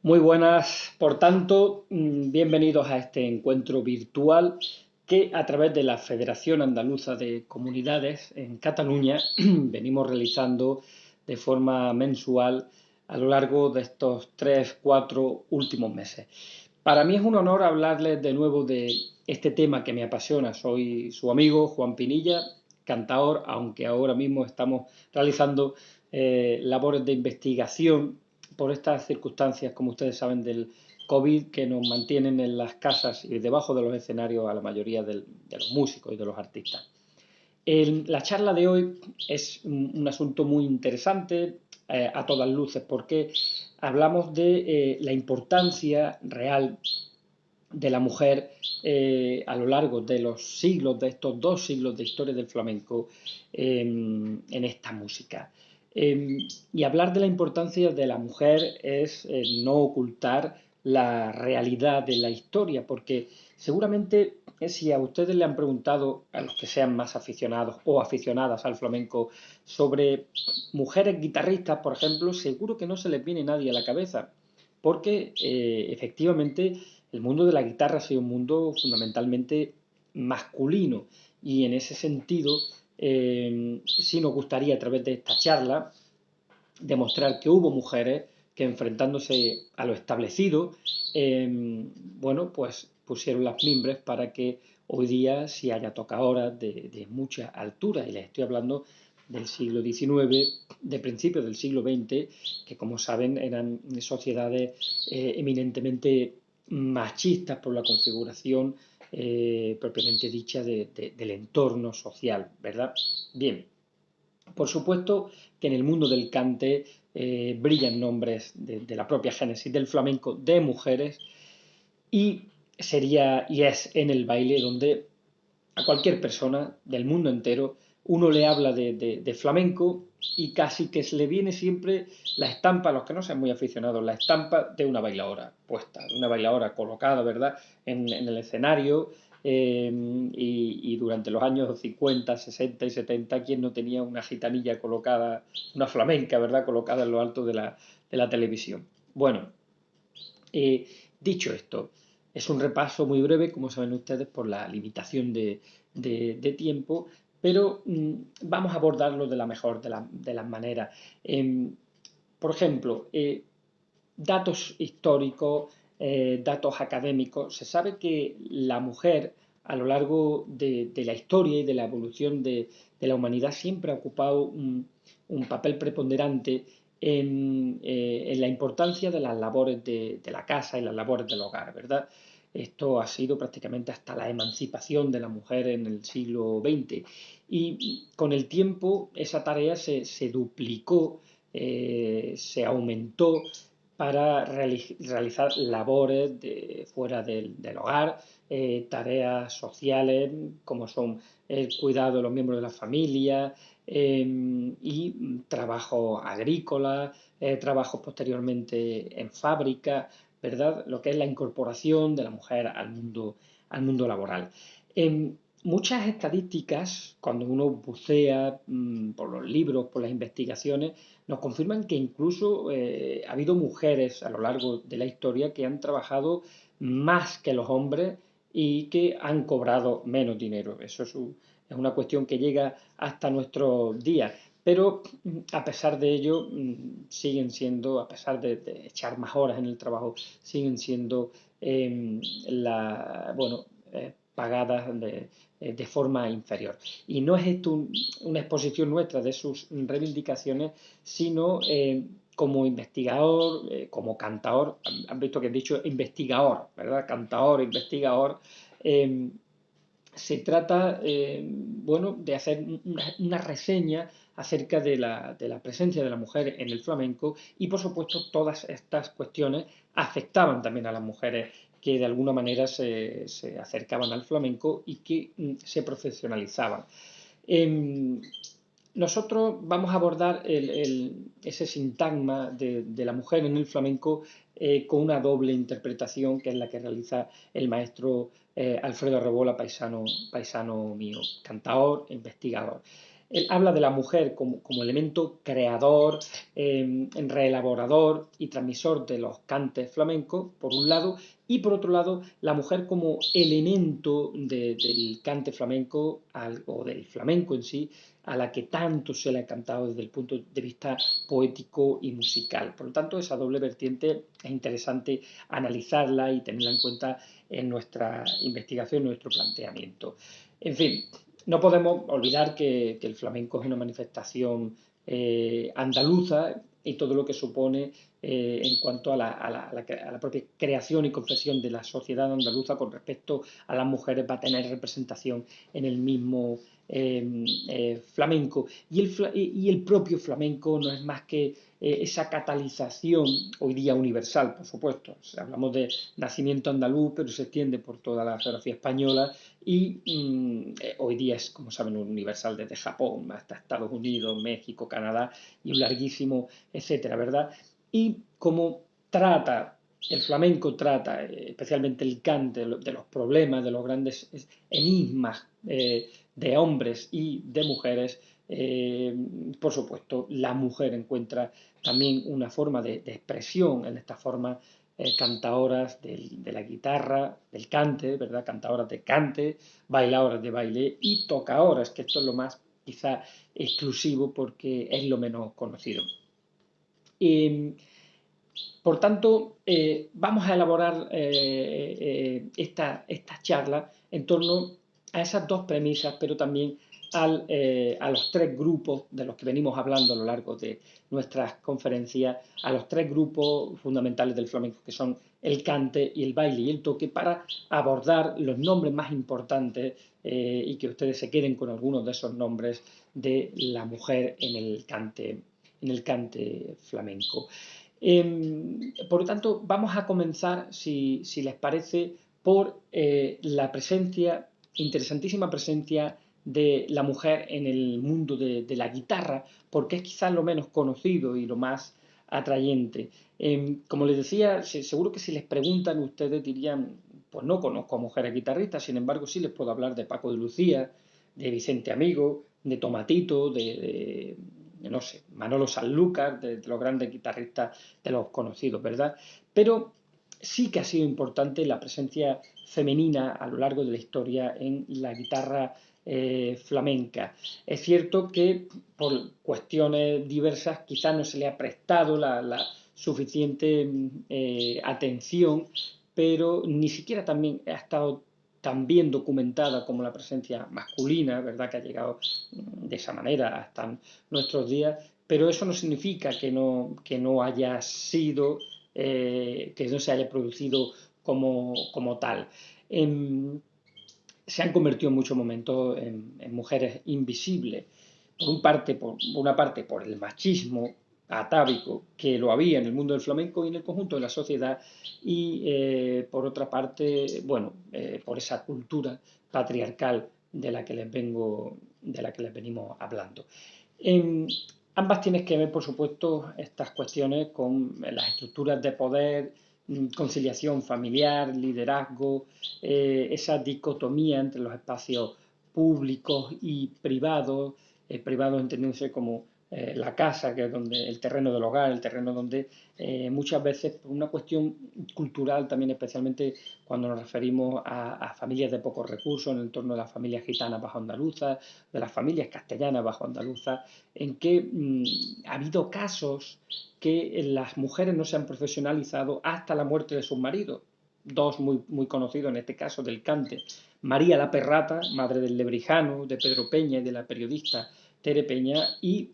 Muy buenas, por tanto, bienvenidos a este encuentro virtual que a través de la Federación Andaluza de Comunidades en Cataluña venimos realizando de forma mensual a lo largo de estos 3, 4 últimos meses. Para mí es un honor hablarles de nuevo de este tema que me apasiona. Soy su amigo Juan Pinilla, cantaor, aunque ahora mismo estamos realizando labores de investigación por estas circunstancias, como ustedes saben, del COVID, que nos mantienen en las casas y debajo de los escenarios a la mayoría de los músicos y de los artistas. La charla de hoy es un asunto muy interesante a todas luces, porque hablamos de la importancia real de la mujer a lo largo de los siglos, de estos 2 siglos de historia del flamenco en esta música. Y hablar de la importancia de la mujer es no ocultar la realidad de la historia, porque seguramente si a ustedes le han preguntado, a los que sean más aficionados o aficionadas al flamenco, sobre mujeres guitarristas, por ejemplo, seguro que no se les viene nadie a la cabeza, porque efectivamente el mundo de la guitarra ha sido un mundo fundamentalmente masculino y en ese sentido sí nos gustaría a través de esta charla demostrar que hubo mujeres que enfrentándose a lo establecido, bueno, pues pusieron las mimbres para que hoy día sí haya tocadoras de mucha altura, y les estoy hablando del siglo XIX, de principios del siglo XX, que como saben eran sociedades eminentemente machistas por la configuración propiamente dicha del entorno social, ¿verdad? Bien, por supuesto que en el mundo del cante brillan nombres de la propia génesis del flamenco de mujeres, y sería y es en el baile donde a cualquier persona del mundo entero uno le habla de flamenco y casi que se le viene siempre la estampa, a los que no sean muy aficionados, la estampa de una bailadora puesta, de una bailadora colocada, ¿verdad?, en el escenario. Y durante los años 50, 60 y 70, ¿quién no tenía una gitanilla colocada, una flamenca, ¿verdad?, colocada en lo alto de la televisión? Bueno, dicho esto, es un repaso muy breve, como saben ustedes, por la limitación de tiempo, pero vamos a abordarlo de la mejor de las maneras. Por ejemplo, datos históricos, datos académicos. Se sabe que la mujer a lo largo de la historia y de la evolución de la humanidad siempre ha ocupado un papel preponderante en la importancia de las labores de la casa y las labores del hogar, ¿verdad? Esto ha sido prácticamente hasta la emancipación de la mujer en el siglo XX, y con el tiempo esa tarea se duplicó, se aumentó para realizar labores fuera del hogar, tareas sociales como son el cuidado de los miembros de la familia, y trabajo agrícola, trabajos posteriormente en fábrica, ¿verdad? Lo que es la incorporación de la mujer al mundo laboral. Muchas estadísticas, cuando uno bucea por los libros, por las investigaciones, nos confirman que incluso ha habido mujeres a lo largo de la historia que han trabajado más que los hombres y que han cobrado menos dinero. Eso es una cuestión que llega hasta nuestros días. Pero a pesar de ello, siguen siendo, a pesar de echar más horas en el trabajo, siguen siendo bueno, pagadas de forma inferior. Y no es esto una exposición nuestra de sus reivindicaciones, sino como investigador, como cantador. Han visto que he dicho investigador, ¿verdad? Cantador, investigador. Eh, Se trata, bueno, de hacer una reseña acerca de la presencia de la mujer en el flamenco, y por supuesto todas estas cuestiones afectaban también a las mujeres que de alguna manera se acercaban al flamenco y que se profesionalizaban. Em, Nosotros vamos a abordar ese sintagma de la mujer en el flamenco con una doble interpretación, que es la que realiza el maestro Alfredo Rebola, paisano mío, cantador e investigador. Él habla de la mujer como elemento creador, reelaborador y transmisor de los cantes flamencos, por un lado, y por otro lado, la mujer como elemento del cante flamenco o del flamenco en sí, a la que tanto se le ha cantado desde el punto de vista poético y musical. Por lo tanto, esa doble vertiente es interesante analizarla y tenerla en cuenta en nuestra investigación, en nuestro planteamiento. En fin, no podemos olvidar que el flamenco es una manifestación andaluza y todo lo que supone en cuanto a la propia creación y confección de la sociedad andaluza con respecto a las mujeres va a tener representación en el mismo flamenco. Y el propio flamenco no es más que esa catalización, hoy día universal, por supuesto. O sea, hablamos de nacimiento andaluz, pero se extiende por toda la geografía española y hoy día es, como saben, universal desde Japón hasta Estados Unidos, México, Canadá y un larguísimo etcétera, ¿verdad? Y como trata el flamenco trata, especialmente el cante, de los problemas, de los grandes enigmas de hombres y de mujeres, por supuesto, la mujer encuentra también una forma de expresión en estas formas cantadoras de la guitarra, del cante, ¿verdad? Cantadoras de cante, bailadoras de baile y tocadoras, que esto es lo más quizá exclusivo porque es lo menos conocido. Por tanto, vamos a elaborar esta charla en torno a esas dos premisas, pero también a los tres grupos de los que venimos hablando a lo largo de nuestras conferencias, a los tres grupos fundamentales del flamenco, que son el cante y el baile y el toque, para abordar los nombres más importantes y que ustedes se queden con algunos de esos nombres de la mujer en el cante flamenco. Por lo tanto, vamos a comenzar, si les parece, por la presencia, interesantísima presencia de la mujer en el mundo de la guitarra, porque es quizás lo menos conocido y lo más atrayente. Como les decía, seguro que si les preguntan ustedes dirían, pues no conozco a mujeres guitarristas, sin embargo sí les puedo hablar de Paco de Lucía, de Vicente Amigo, de Tomatito, de no sé, Manolo Sanlúcar, de los grandes guitarristas, de los conocidos, ¿verdad? Pero sí que ha sido importante la presencia femenina a lo largo de la historia en la guitarra flamenca. Es cierto que por cuestiones diversas quizás no se le ha prestado la suficiente atención, pero ni siquiera también ha estado tan bien documentada como la presencia masculina, ¿verdad? Que ha llegado de esa manera hasta nuestros días, pero eso no significa que no haya sido, que no se haya producido como tal. Se han convertido en muchos momentos en mujeres invisibles, por una parte por el machismo atávico que lo había en el mundo del flamenco y en el conjunto de la sociedad y por otra parte, bueno, por esa cultura patriarcal de la que les venimos hablando. Ambas tienen que ver, por supuesto, estas cuestiones con las estructuras de poder, conciliación familiar, liderazgo, esa dicotomía entre los espacios públicos y privados, privados entendiéndose como la casa, que es donde el terreno del hogar, el terreno donde muchas veces por una cuestión cultural también, especialmente cuando nos referimos a familias de pocos recursos, en el entorno de las familias gitanas bajo andaluzas, de las familias castellanas bajo andaluzas, en que ha habido casos que las mujeres no se han profesionalizado hasta la muerte de sus maridos. Dos muy conocidos en este caso del cante. María la Perrata, madre del Lebrijano, de Pedro Peña y de la periodista Tere Peña, y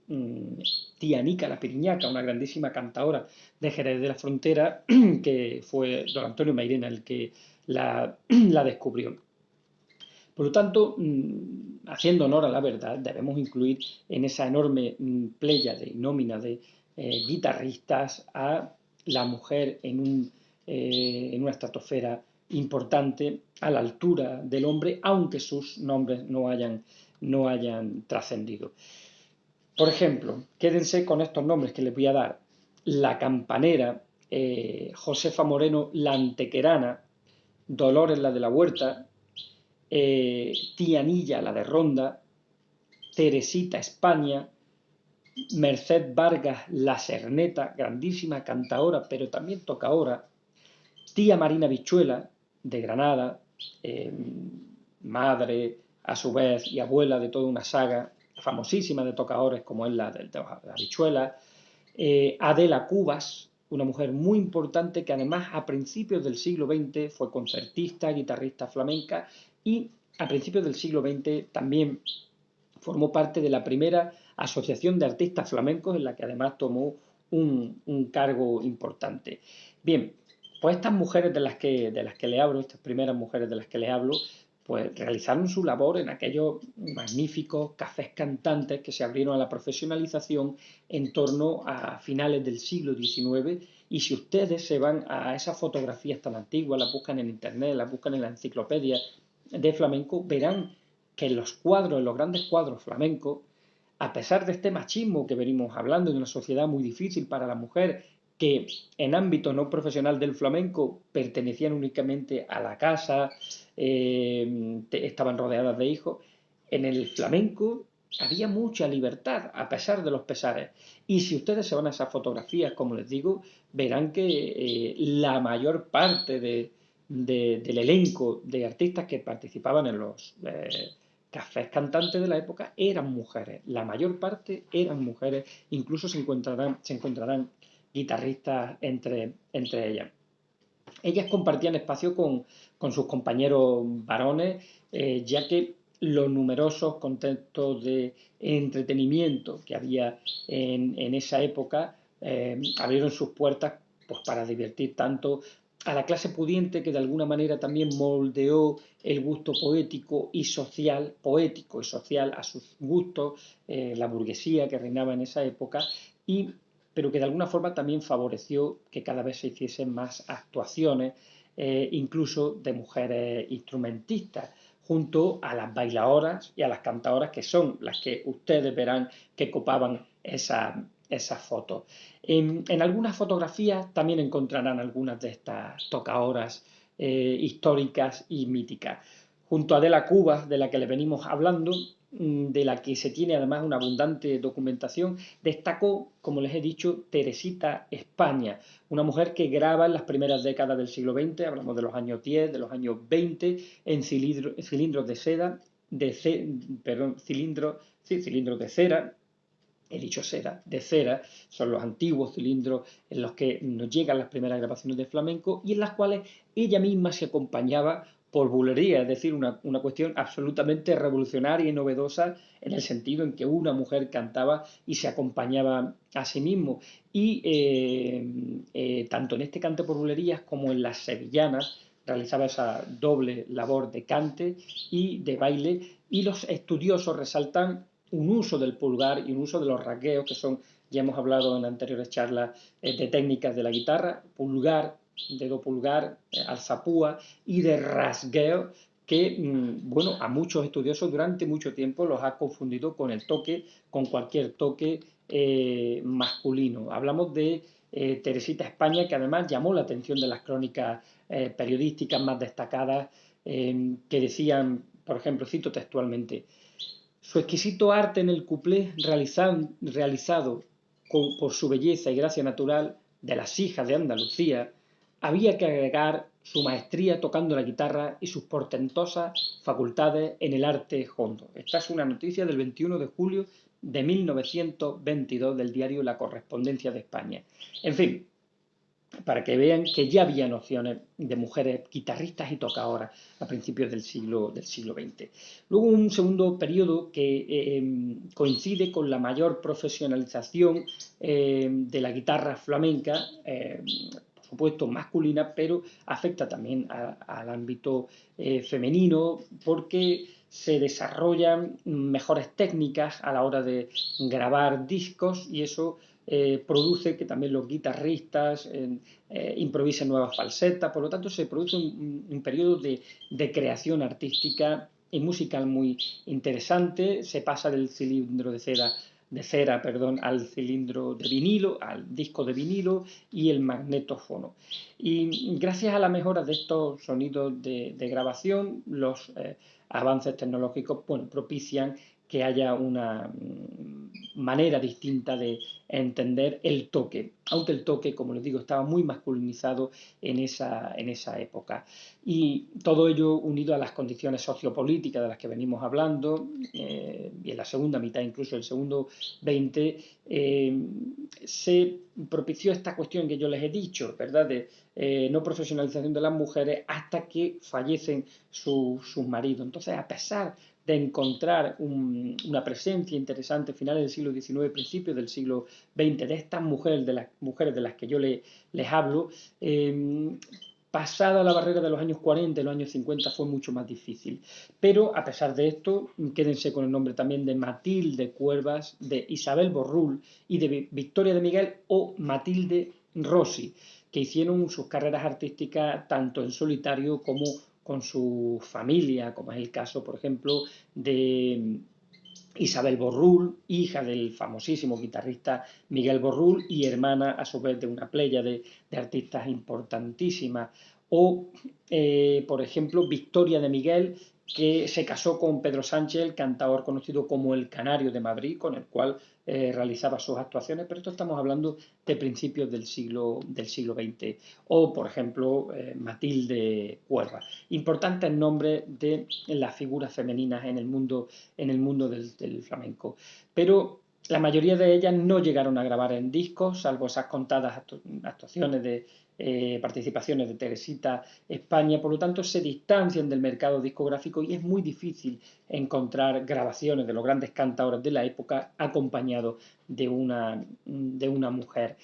tía Nica la Piriñaca, una grandísima cantadora de Jerez de la Frontera, que fue don Antonio Mairena el que la descubrió. Por lo tanto, haciendo honor a la verdad, debemos incluir en esa enorme pléyade y nómina de guitarristas a la mujer en una estratosfera importante a la altura del hombre, aunque sus nombres no hayan trascendido. Por ejemplo, quédense con estos nombres que les voy a dar. La campanera, Josefa Moreno la Antequerana, Dolores la de la Huerta, Tía Nilla la de Ronda, Teresita España, Merced Vargas La Serneta, grandísima cantaora, pero también tocaora, tía Marina Bichuela, de Granada, eh, madre a su vez y abuela de toda una saga famosísima de tocadores como es la Bichuela, Adela Cubas, una mujer muy importante que además a principios del siglo XX fue concertista, guitarrista flamenca y a principios del siglo XX también formó parte de la primera asociación de artistas flamencos en la que además tomó un cargo importante. Bien, pues estas mujeres de las que le hablo, estas primeras mujeres de las que le hablo, pues realizaron su labor en aquellos magníficos cafés cantantes que se abrieron a la profesionalización en torno a finales del siglo XIX. Y si ustedes se van a esas fotografías tan antiguas, las buscan en internet, las buscan en la enciclopedia de flamenco, verán que en los cuadros, en los grandes cuadros flamencos, a pesar de este machismo que venimos hablando de una sociedad muy difícil para la mujer, que en ámbito no profesional del flamenco pertenecían únicamente a la casa, estaban rodeadas de hijos, en el flamenco había mucha libertad, a pesar de los pesares. Y si ustedes se van a esas fotografías, como les digo, verán que la mayor parte del elenco de artistas que participaban en los cafés cantantes de la época eran mujeres. La mayor parte eran mujeres, incluso se encontrarán guitarristas entre ellas. Ellas compartían espacio con sus compañeros varones, ya que los numerosos contextos de entretenimiento que había en esa época abrieron sus puertas pues, para divertir tanto a la clase pudiente que de alguna manera también moldeó el gusto poético y social a sus gustos, la burguesía que reinaba en esa época, y pero que de alguna forma también favoreció que cada vez se hiciesen más actuaciones, incluso de mujeres instrumentistas, junto a las bailadoras y a las cantadoras, que son las que ustedes verán que copaban esas fotos. En algunas fotografías también encontrarán algunas de estas tocadoras históricas y míticas. Junto a Adela Cubas, de la que les venimos hablando, de la que se tiene además una abundante documentación, destacó, como les he dicho, Teresita España, una mujer que graba en las primeras décadas del siglo XX, hablamos de los años 10, de los años 20, en cilindros de seda, cilindros de cera, he dicho seda, de cera, son los antiguos cilindros en los que nos llegan las primeras grabaciones de flamenco y en las cuales ella misma se acompañaba por bulería, es decir, una cuestión absolutamente revolucionaria y novedosa en el sentido en que una mujer cantaba y se acompañaba a sí mismo. Y tanto en este cante por bulerías como en las sevillanas realizaba esa doble labor de cante y de baile, y los estudiosos resaltan un uso del pulgar y un uso de los rasgueos, que son, ya hemos hablado en anteriores charlas, de técnicas de la guitarra, pulgar, dedo pulgar, alzapúa, y de rasgueo, que, bueno, a muchos estudiosos durante mucho tiempo los ha confundido con el toque, con cualquier toque masculino. Hablamos de Teresita España, que además llamó la atención de las crónicas periodísticas más destacadas, que decían, por ejemplo, cito textualmente: su exquisito arte en el cuplé, realizado por su belleza y gracia natural de las hijas de Andalucía, había que agregar su maestría tocando la guitarra y sus portentosas facultades en el arte hondo. Esta es una noticia del 21 de julio de 1922 del diario La Correspondencia de España. En fin, para que vean que ya había nociones de mujeres guitarristas y tocadoras a principios del siglo XX. Luego un segundo periodo que coincide con la mayor profesionalización de la guitarra flamenca, por supuesto masculina, pero afecta también al ámbito femenino, porque se desarrollan mejores técnicas a la hora de grabar discos, y eso produce que también los guitarristas improvisen nuevas falsetas. Por lo tanto, se produce un periodo de creación artística y musical muy interesante. Se pasa del cilindro de cera, al cilindro de vinilo, al disco de vinilo y el magnetófono. Y gracias a la mejora de estos sonidos de grabación, los avances tecnológicos, bueno, propician que haya una manera distinta de entender el toque, aunque el toque, como les digo, estaba muy masculinizado en esa época. Y todo ello unido a las condiciones sociopolíticas de las que venimos hablando, y en la segunda mitad, incluso el segundo 20, se propició esta cuestión que yo les he dicho, ¿verdad?, de no profesionalización de las mujeres hasta que fallecen sus maridos. Entonces, a pesar de encontrar una presencia interesante a finales del siglo XIX, principios del siglo XX, de estas mujeres de las que yo les hablo, pasada la barrera de los años 40 y los años 50 fue mucho más difícil. Pero a pesar de esto, quédense con el nombre también de Matilde Cuervas, de Isabel Borrul y de Victoria de Miguel o Matilde Rossi, que hicieron sus carreras artísticas tanto en solitario como con su familia, como es el caso, por ejemplo, de Isabel Borrul, hija del famosísimo guitarrista Miguel Borrul y hermana a su vez de una playa de artistas importantísimas. O, por ejemplo, Victoria de Miguel, que se casó con Pedro Sánchez, el cantador conocido como el Canario de Madrid, con el cual realizaba sus actuaciones, pero esto estamos hablando de principios del siglo XX. O, por ejemplo, Matilde Cuerva. Importantes nombres de las figuras femeninas en el mundo del flamenco. Pero la mayoría de ellas no llegaron a grabar en discos, salvo esas contadas actuaciones de participaciones de Teresita España, por lo tanto se distancian del mercado discográfico y es muy difícil encontrar grabaciones de los grandes cantadores de la época acompañados de una mujer.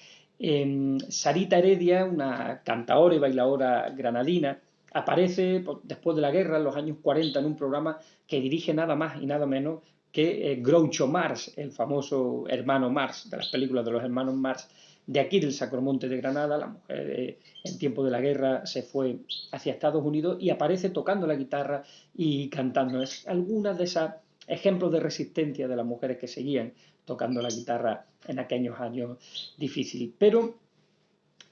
Sarita Heredia, una cantadora y bailadora granadina, aparece después de la guerra, en los años 40, en un programa que dirige nada más y nada menos que Groucho Marx, el famoso hermano Marx, de las películas de los hermanos Marx, de aquí del Sacromonte de Granada. La mujer en tiempo de la guerra se fue hacia Estados Unidos y aparece tocando la guitarra y cantando. Es algunas de esos ejemplos de resistencia de las mujeres que seguían tocando la guitarra en aquellos años difíciles. Pero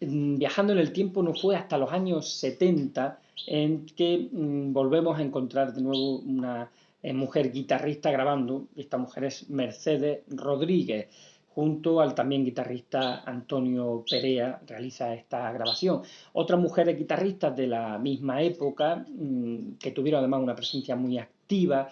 viajando en el tiempo no fue hasta los años 70 en que volvemos a encontrar de nuevo una mujer guitarrista grabando. Esta mujer es Mercedes Rodríguez, junto al también guitarrista Antonio Perea realiza esta grabación. Otras mujeres guitarristas de la misma época, que tuvieron además una presencia muy activa,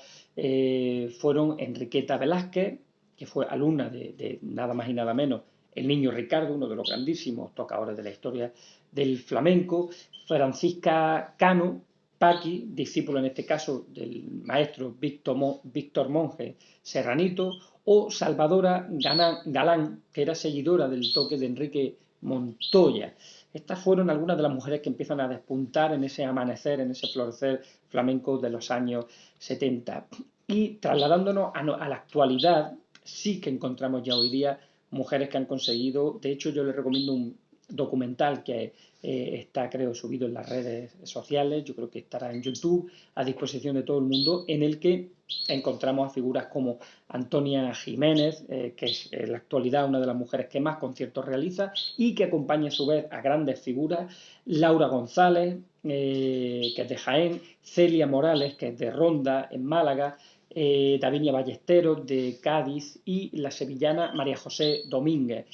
fueron Enriqueta Velázquez, que fue alumna de nada más y nada menos el Niño Ricardo, uno de los grandísimos tocadores de la historia del flamenco, Francisca Cano, Paqui, discípulo en este caso del maestro Víctor Monge Serranito, o Salvadora Galán, que era seguidora del toque de Enrique Montoya. Estas fueron algunas de las mujeres que empiezan a despuntar en ese amanecer, en ese florecer flamenco de los años 70. Y trasladándonos a la actualidad, sí que encontramos ya hoy día mujeres que han conseguido. De hecho, yo les recomiendo un documental que está, creo, subido en las redes sociales, yo creo que estará en YouTube, a disposición de todo el mundo, en el que encontramos a figuras como Antonia Jiménez, que es en la actualidad una de las mujeres que más conciertos realiza y que acompaña a su vez a grandes figuras, Laura González, que es de Jaén, Celia Morales, que es de Ronda, en Málaga, Davinia Ballesteros de Cádiz y la sevillana María José Domínguez.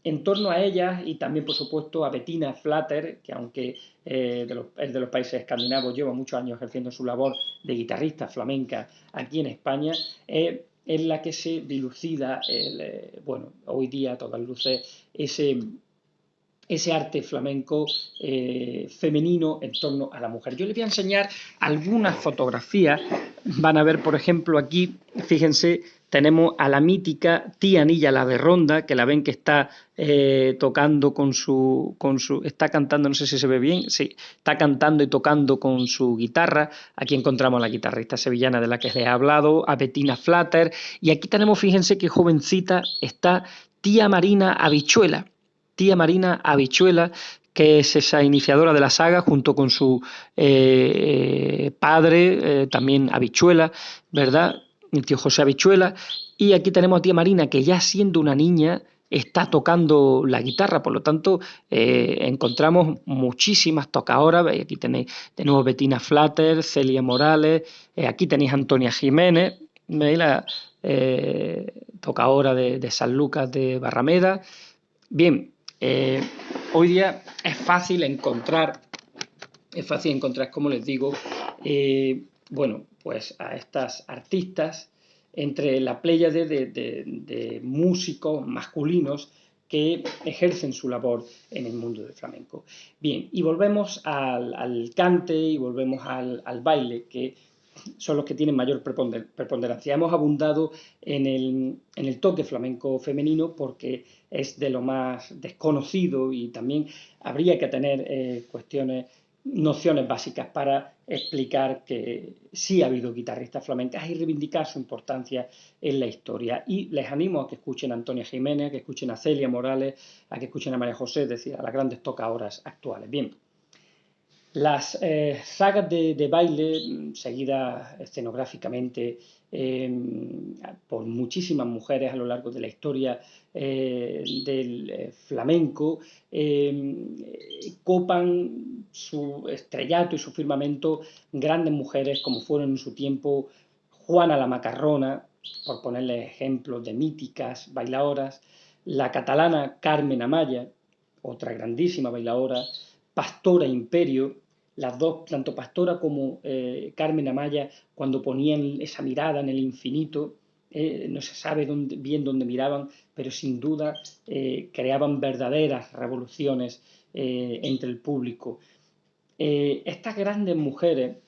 En torno a ellas y también, por supuesto, a Bettina Flatter, que aunque es de los países escandinavos, lleva muchos años ejerciendo su labor de guitarrista flamenca aquí en España, es la que se dilucida, hoy día a todas luces, ese arte flamenco femenino en torno a la mujer. Yo les voy a enseñar algunas fotografías. Van a ver, por ejemplo, aquí, fíjense, tenemos a la mítica tía Anilla la de Ronda, que la ven que está tocando está cantando, no sé si se ve bien, sí, está cantando y tocando con su guitarra. Aquí encontramos a la guitarrista sevillana de la que les he hablado, a Bettina Flatter, y aquí tenemos, fíjense qué jovencita está tía Marina Habichuela. Tía Marina Habichuela, que es esa iniciadora de la saga, junto con su padre, también Habichuela, ¿verdad? El tío José Habichuela. Y aquí tenemos a tía Marina, que ya siendo una niña está tocando la guitarra, por lo tanto encontramos muchísimas tocadoras. Aquí tenéis de nuevo Bettina Flatter, Celia Morales, aquí tenéis a Antonia Jiménez, veis la tocadora de San Lucas de Barrameda. Bien, hoy día es fácil encontrar, como les digo, bueno, pues a estas artistas entre la pléyade de músicos masculinos que ejercen su labor en el mundo del flamenco. Bien, y volvemos al cante y volvemos al baile, que son los que tienen mayor preponderancia. Hemos abundado en el toque flamenco femenino porque es de lo más desconocido y también habría que tener nociones básicas para explicar que sí ha habido guitarristas flamencas y reivindicar su importancia en la historia. Y les animo a que escuchen a Antonia Jiménez, a que escuchen a Celia Morales, a que escuchen a María José, es decir, a las grandes tocadoras actuales. Bien, las sagas de baile, seguidas escenográficamente por muchísimas mujeres a lo largo de la historia del flamenco, copan su estrellato y su firmamento grandes mujeres como fueron en su tiempo Juana la Macarrona, por ponerle ejemplos de míticas bailadoras, la catalana Carmen Amaya, otra grandísima bailadora, Pastora Imperio, las dos, tanto Pastora como Carmen Amaya, cuando ponían esa mirada en el infinito, no se sabe bien dónde miraban, pero sin duda creaban verdaderas revoluciones entre el público. Estas grandes mujeres,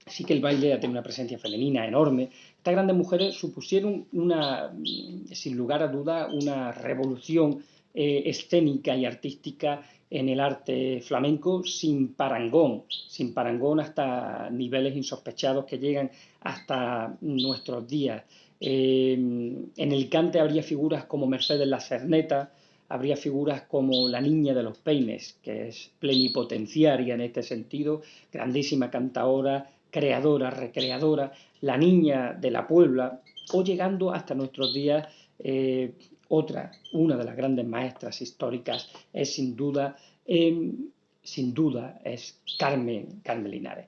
sí que el baile ha tenido una presencia femenina enorme, estas grandes mujeres supusieron sin lugar a duda, una revolución escénica y artística en el arte flamenco sin parangón hasta niveles insospechados que llegan hasta nuestros días. En el cante habría figuras como Mercedes la Cerneta, habría figuras como la Niña de los Peines, que es plenipotenciaria en este sentido, grandísima cantaora, creadora, recreadora, la Niña de la Puebla, o llegando hasta nuestros días una de las grandes maestras históricas es sin duda, es Carmen Linares.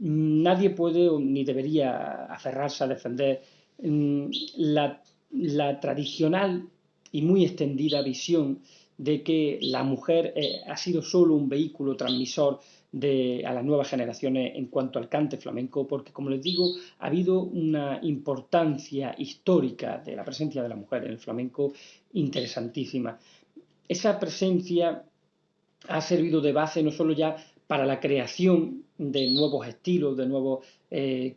Nadie puede ni debería aferrarse a defender la, la tradicional y muy extendida visión de que la mujer ha sido solo un vehículo transmisor a las nuevas generaciones en cuanto al cante flamenco, porque como les digo, ha habido una importancia histórica de la presencia de la mujer en el flamenco interesantísima. Esa presencia ha servido de base no solo ya para la creación de nuevos estilos, de nuevos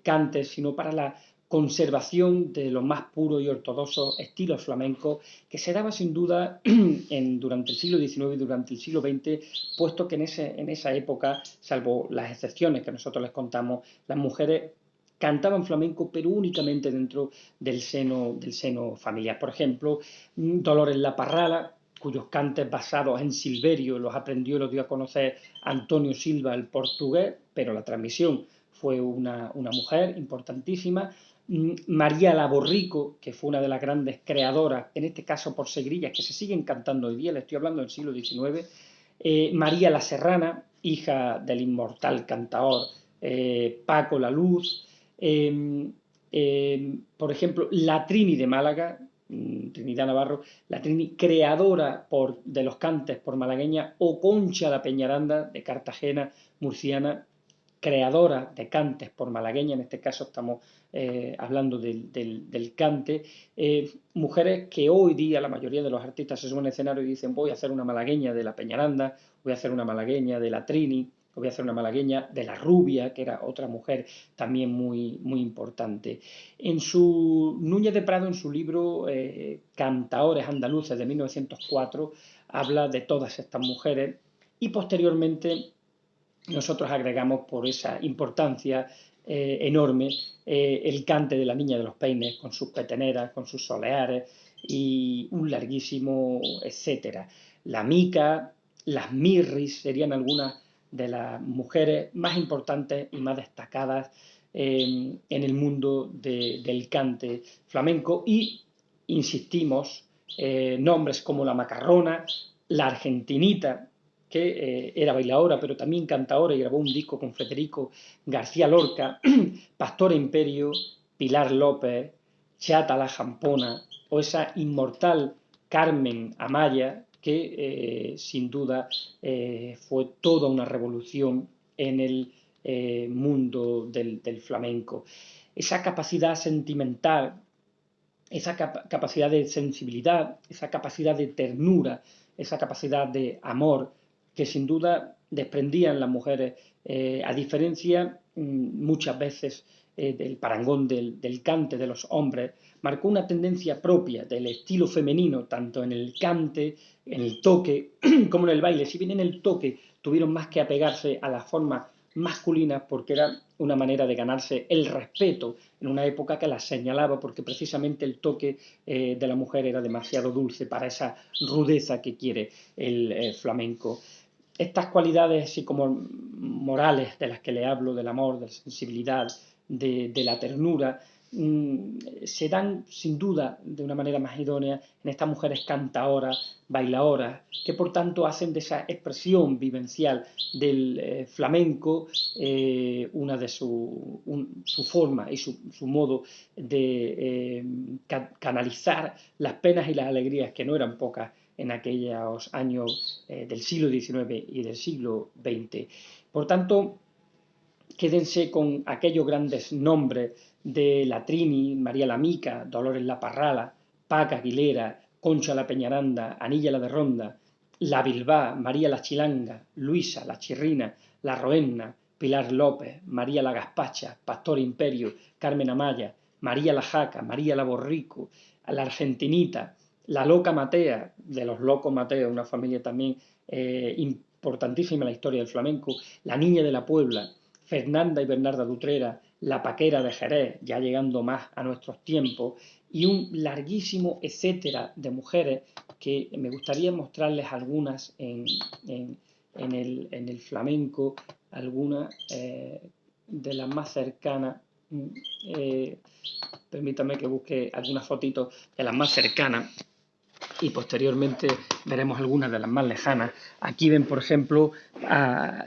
cantes, sino para la conservación de los más puros y ortodoxos estilos flamencos que se daba sin duda durante el siglo XIX y durante el siglo XX, puesto que en esa época, salvo las excepciones que nosotros les contamos, las mujeres cantaban flamenco, pero únicamente dentro del seno familiar. Por ejemplo, Dolores La Parrala, cuyos cantes basados en Silverio los aprendió y los dio a conocer Antonio Silva, el portugués, pero la transmisión fue una mujer importantísima. María Laborrico, que fue una de las grandes creadoras, en este caso por segrillas, que se siguen cantando hoy día, le estoy hablando del siglo XIX. María la Serrana, hija del inmortal cantaor Paco la Luz. Por ejemplo, la Trini de Málaga, Trinidad Navarro, la Trini, creadora de los cantes por malagueña, o Concha la Peñaranda, de Cartagena, murciana, creadora de cantes por malagueña, en este caso estamos hablando del cante, mujeres que hoy día la mayoría de los artistas se suben al escenario y dicen voy a hacer una malagueña de la Peñaranda, voy a hacer una malagueña de la Trini, voy a hacer una malagueña de la Rubia, que era otra mujer también muy importante. Núñez de Prado, en su libro Cantaores Andaluces de 1904, habla de todas estas mujeres y posteriormente nosotros agregamos por esa importancia enorme el cante de la Niña de los Peines con sus peteneras, con sus soleares y un larguísimo etcétera. La Mica, las Mirris serían algunas de las mujeres más importantes y más destacadas en el mundo del cante flamenco y insistimos, nombres como la Macarrona, la Argentinita, que era bailadora pero también cantadora y grabó un disco con Federico García Lorca, Pastora Imperio, Pilar López, Chata la Jampona o esa inmortal Carmen Amaya, que sin duda fue toda una revolución en el mundo del flamenco. Esa capacidad sentimental, esa capacidad de sensibilidad, esa capacidad de ternura, esa capacidad de amor que sin duda desprendían las mujeres, a diferencia muchas veces del parangón del cante de los hombres, marcó una tendencia propia del estilo femenino, tanto en el cante, en el toque, como en el baile. Si bien en el toque tuvieron más que apegarse a las formas masculinas, porque era una manera de ganarse el respeto en una época que las señalaba, porque precisamente el toque de la mujer era demasiado dulce para esa rudeza que quiere el flamenco. Estas cualidades así como morales de las que le hablo, del amor, de la sensibilidad, de la ternura, se dan sin duda de una manera más idónea en estas mujeres cantaoras, bailadoras, que por tanto hacen de esa expresión vivencial del flamenco una de su forma y su modo de canalizar las penas y las alegrías, que no eran pocas en aquellos años del siglo XIX y del siglo XX. Por tanto, quédense con aquellos grandes nombres de la Trini, María la Mica, Dolores la Parrala, Paca Aguilera, Concha la Peñaranda, Anilla la de Ronda, la Bilbá, María la Chilanga, Luisa la Chirrina, la Roenna, Pilar López, María la Gaspacha, Pastor Imperio, Carmen Amaya, María la Jaca, María la Borrico, la Argentinita, la Loca Matea, de los Locos Mateos, una familia también importantísima en la historia del flamenco, la Niña de la Puebla, Fernanda y Bernarda de Utrera, la Paquera de Jerez, ya llegando más a nuestros tiempos, y un larguísimo etcétera de mujeres que me gustaría mostrarles algunas en el flamenco, algunas de las más cercanas. Permítame que busque algunas fotitos de las más cercanas y posteriormente veremos algunas de las más lejanas. Aquí ven, por ejemplo,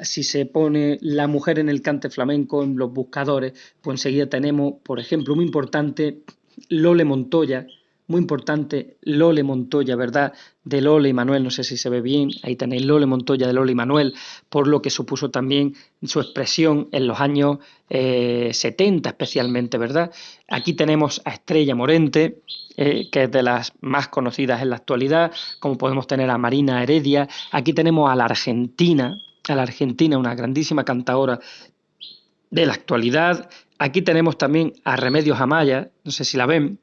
si se pone la mujer en el cante flamenco en los buscadores, pues enseguida tenemos, por ejemplo, muy importante, Lole Montoya, muy importante Lole Montoya, ¿verdad? De Lole y Manuel, no sé si se ve bien, ahí tenéis Lole Montoya de Lole y Manuel, por lo que supuso también su expresión en los años 70 especialmente, ¿verdad? Aquí tenemos a Estrella Morente, que es de las más conocidas en la actualidad, como podemos tener a Marina Heredia. Aquí tenemos a la Argentina, una grandísima cantadora de la actualidad. Aquí tenemos también a Remedios Amaya, no sé si la ven,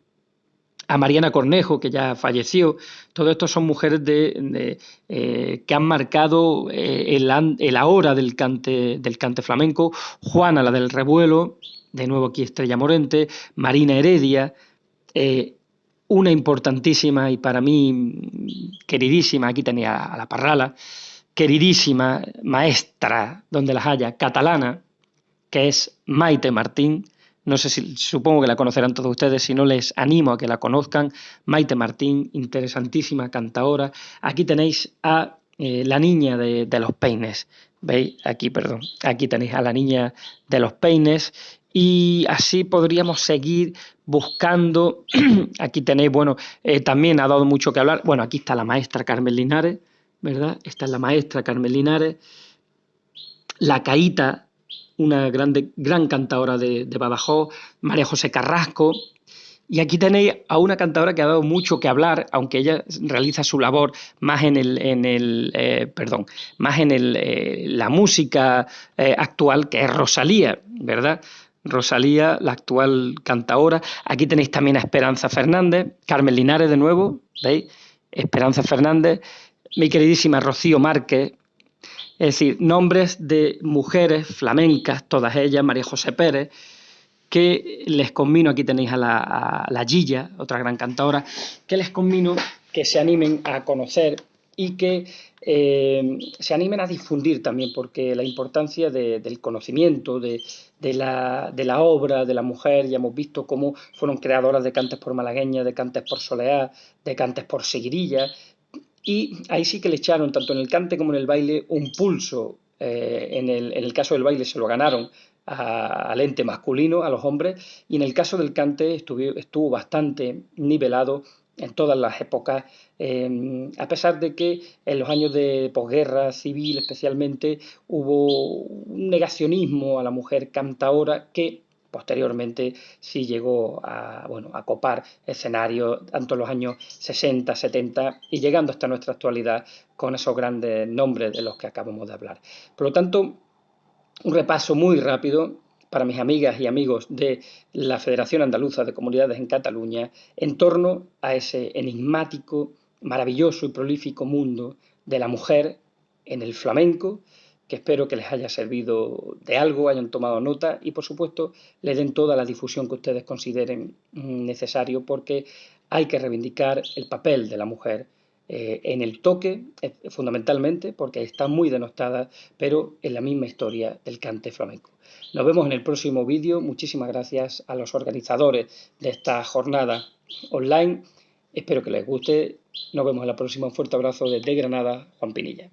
a Mariana Cornejo, que ya falleció. Todo esto son mujeres que han marcado el ahora del cante flamenco. Juana, la del Revuelo, de nuevo aquí Estrella Morente, Marina Heredia, una importantísima y para mí queridísima, aquí tenía a la Parrala, queridísima maestra, donde las haya, catalana, que es Maite Martín. No sé si, supongo que la conocerán todos ustedes, si no les animo a que la conozcan. Maite Martín, interesantísima cantaora. Aquí tenéis a la niña de los peines. ¿Veis? Aquí, perdón. Aquí tenéis a la niña de los peines. Y así podríamos seguir buscando. Aquí tenéis, bueno, también ha dado mucho que hablar. Bueno, aquí está la maestra Carmen Linares, ¿verdad? Esta es la maestra Carmen Linares. La Caíta, una gran cantadora de Badajoz, María José Carrasco. Y aquí tenéis a una cantadora que ha dado mucho que hablar, aunque ella realiza su labor más en la música actual, que es Rosalía, ¿verdad? Rosalía, la actual cantadora. Aquí tenéis también a Esperanza Fernández, Carmen Linares de nuevo, ¿veis? Esperanza Fernández, mi queridísima Rocío Márquez. Es decir, nombres de mujeres flamencas, todas ellas, María José Pérez, que les convino, aquí tenéis a la Gilla, otra gran cantadora, que les convino que se animen a conocer y que se animen a difundir también, porque la importancia del conocimiento, de la obra de la mujer, ya hemos visto cómo fueron creadoras de cantes por malagueña, de cantes por soleá, de cantes por seguirilla, y ahí sí que le echaron, tanto en el cante como en el baile, un pulso. En el caso del baile se lo ganaron al ente masculino, a los hombres, y en el caso del cante estuvo bastante nivelado en todas las épocas, a pesar de que en los años de posguerra civil especialmente hubo un negacionismo a la mujer cantaora que posteriormente sí llegó a, bueno, a copar escenarios tanto en los años 60, 70 y llegando hasta nuestra actualidad con esos grandes nombres de los que acabamos de hablar. Por lo tanto, un repaso muy rápido para mis amigas y amigos de la Federación Andaluza de Comunidades en Cataluña en torno a ese enigmático, maravilloso y prolífico mundo de la mujer en el flamenco, que espero que les haya servido de algo, hayan tomado nota y por supuesto le den toda la difusión que ustedes consideren necesario, porque hay que reivindicar el papel de la mujer en el toque, fundamentalmente, porque está muy denostada, pero en la misma historia del cante flamenco. Nos vemos en el próximo vídeo. Muchísimas gracias a los organizadores de esta jornada online. Espero que les guste. Nos vemos en la próxima. Un fuerte abrazo desde Granada, Juan Pinilla.